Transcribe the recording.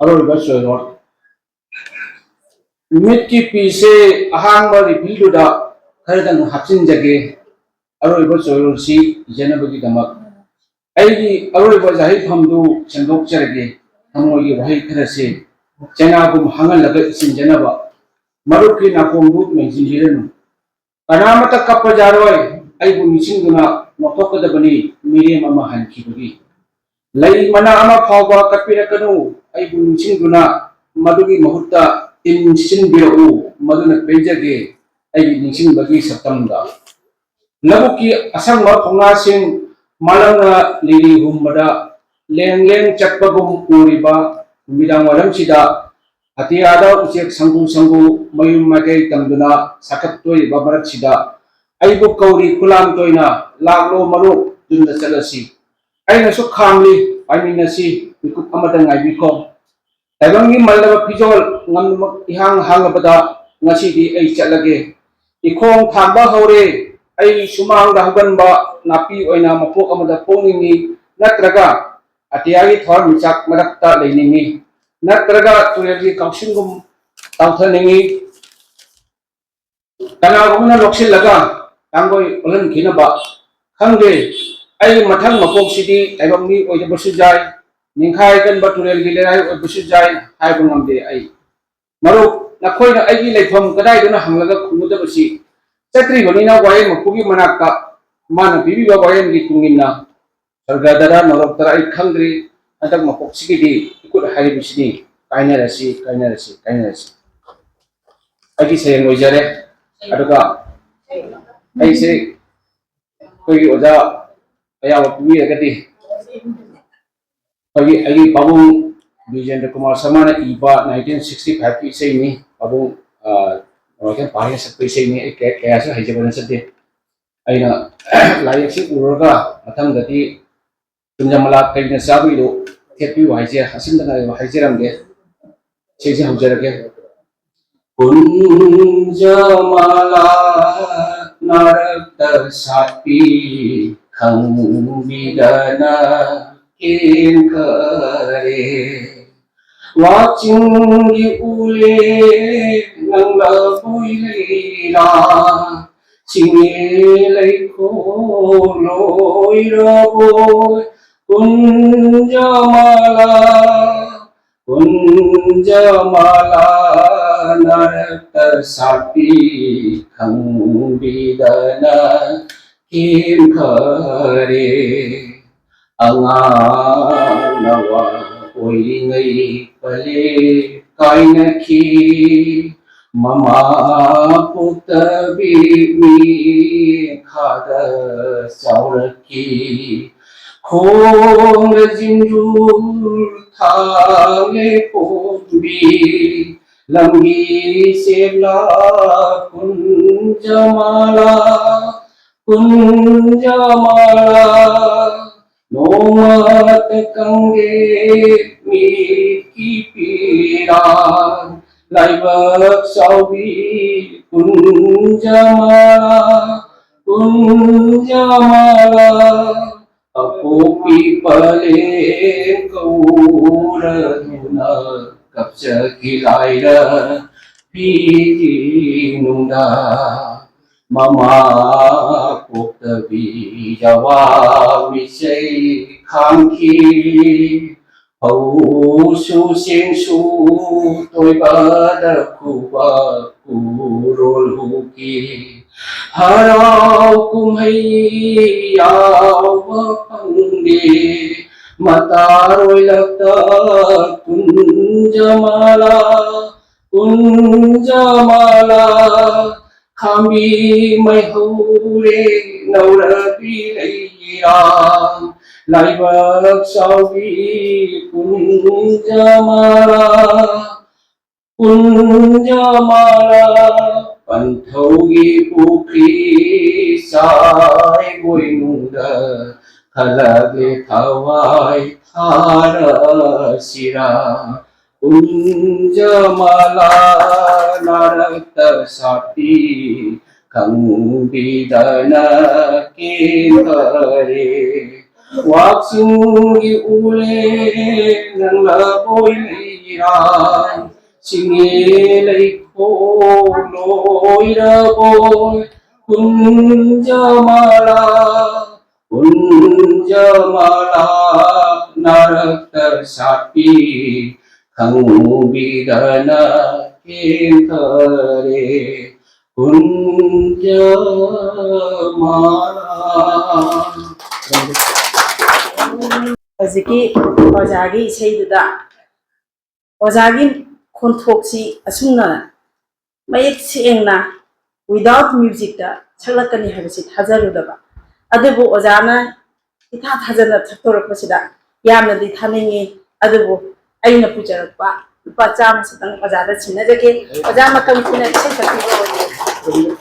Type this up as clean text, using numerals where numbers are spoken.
अरोइबा सोइरोड मिट की पीसे अहांग रिफिलुदा खरदंग हापचिनजगे अरोइबा सोइरोड सी जनबगी दमक अैगी अरोइबा जाहिफमदु सेंदोकचरगे थमोगी वही खरसे चेनागुम हंगलग इसिनजनबा मरुकी नाकोंगु मेंजिलिरनु कनामत कपजारोय अैबु निसिंगुना नोटोकदबनी मिरेम अमा हनखिबगी लई मना अमा फावबा कपिरकनु अैबु निसिंगुना मदुगी महुत्ता इन सिंबिरउ मदुना पेजगे अैगी निसिंगबगी सतमदा लबुकी असंग फौनासिंग मालंगा लिरी हुमबदा लेंग लेंग चटपगुम उरिबा मिदांग वालमसिदा अतियादा उचेक संगु संगु मयुम मगै तंदुना साकत्तोय बाबरकसिदा अैबु कौरी खुलाम तोयना लागलो मरो दुंदा चलसी अैनसु खामली पाइमिनसी मिकुप अमदंग आइबिको तैबंगी मल्लबा फिजोल ngam ihang hangabada ngasidi ai chalage ikhong thamba hore ai sumang da huganba napi oina mapok amada pongini natraga atiagi thor michak marakta leiningi natraga tureli kausingum tawthaningi kana gumna loksil laga tangoi olan kinaba khangge ai mathang mapok sidi taibangni oida basu jai ningkhai kan baturel gilerai basu jai hai bungamde ai maru nakhoi aigi leifam kadai duna hanglaga khumudabasi chatri bonina wayen mapugi manaka mana bibi ba wayen gi tungina sargadara noroktara ai khangri adak mapok sigidi ikut hari bisini kainarasi aigi sayang oijare aduga ai se koi oja aya wapugi agati aigi babung Vijayendra Kumar Samana iba 1965 ki isai ni abung kan pahaya sakto isai ni kaya sa hijabana sa de aina layak si urga matang dati tunjamala kay na sabi do tepi wahije hasim na wahije ramge sisi hujjarage kunjamala narakta sapi khambidana kare watching you ule nangla builira singilai ko loira boy kunjamala narakta sapi khambidana kare anganawa oingai pale kainaki mama putabi mi khada sauraki khong jinjur thale pobi lamgi sevla kunjamala Nomat kangge miki piran laibak sawi kunjamala apopi pale kauraduna kapsa kilaira pinunda mama poktabi jawa misai khamki hau su sing su toi bada kuba kurol huki harau kumhai yaw pangde mataroi lakta kunjamala kami mai hure naurabi leiram laibak sawi kunjamala panthogi pukri sai boinunda khalage thawai thara sira kunjamala narakta sapi khambidana kare ꯋꯥꯛꯆꯤꯡꯒꯤ ꯎꯂꯦ ꯅꯪꯅ ꯕꯣꯏꯂꯩꯔꯥ ꯆꯤꯡꯉꯦ ꯂꯩꯈꯣꯜ ꯂꯣꯏꯔꯕꯣꯏ ꯀꯨꯟꯖꯃꯥꯂꯥ ꯀꯨꯟꯖꯃꯥꯂꯥ ꯅꯥꯔꯛꯇ ꯁꯥꯠꯄꯤ ꯈꯪꯕꯤꯗꯅ ꯀꯦꯟꯊꯔꯦ ꯀꯨꯟꯖꯃꯥꯂꯥ ꯍꯧꯖꯤꯛꯀꯤ ꯑꯣꯖꯥꯒꯤ ꯏꯁꯩꯗꯨꯗ ꯑꯣꯖꯥꯒꯤ ꯈꯣꯟꯊꯣꯛꯁꯤ ꯑꯁꯨꯝꯅ ꯃꯌꯦꯛ ꯁꯦꯡꯅ without ꯃ꯭ꯌꯨꯖꯤꯛꯇ ꯁꯛꯂꯛꯀꯅꯤ ꯍꯥꯏꯕꯁꯤ ꯊꯥꯖꯔꯨꯗꯕ ꯑꯗꯨꯕꯨ ꯑꯣꯖꯥꯅ ꯏꯊꯥ ꯊꯥꯖꯅ ꯁꯛꯇꯣꯔꯛꯄꯁꯤꯗ ꯌꯥꯝꯅꯗꯤ ꯊꯥꯅꯤꯡꯉꯤ ꯑꯗꯨꯕꯨ ꯑꯩꯅ ꯄꯨꯖꯔꯛꯄ ꯂꯨꯄꯥ 100 ꯈꯛꯇꯪ ꯑꯣꯖꯥꯗ ꯁꯤꯟꯅꯖꯒꯦ ꯑꯣꯖꯥ ꯃꯇꯝ ꯀꯨꯏꯅ ꯏꯁꯩ ꯁꯛꯄꯤꯕ ꯑꯣꯏꯌꯦ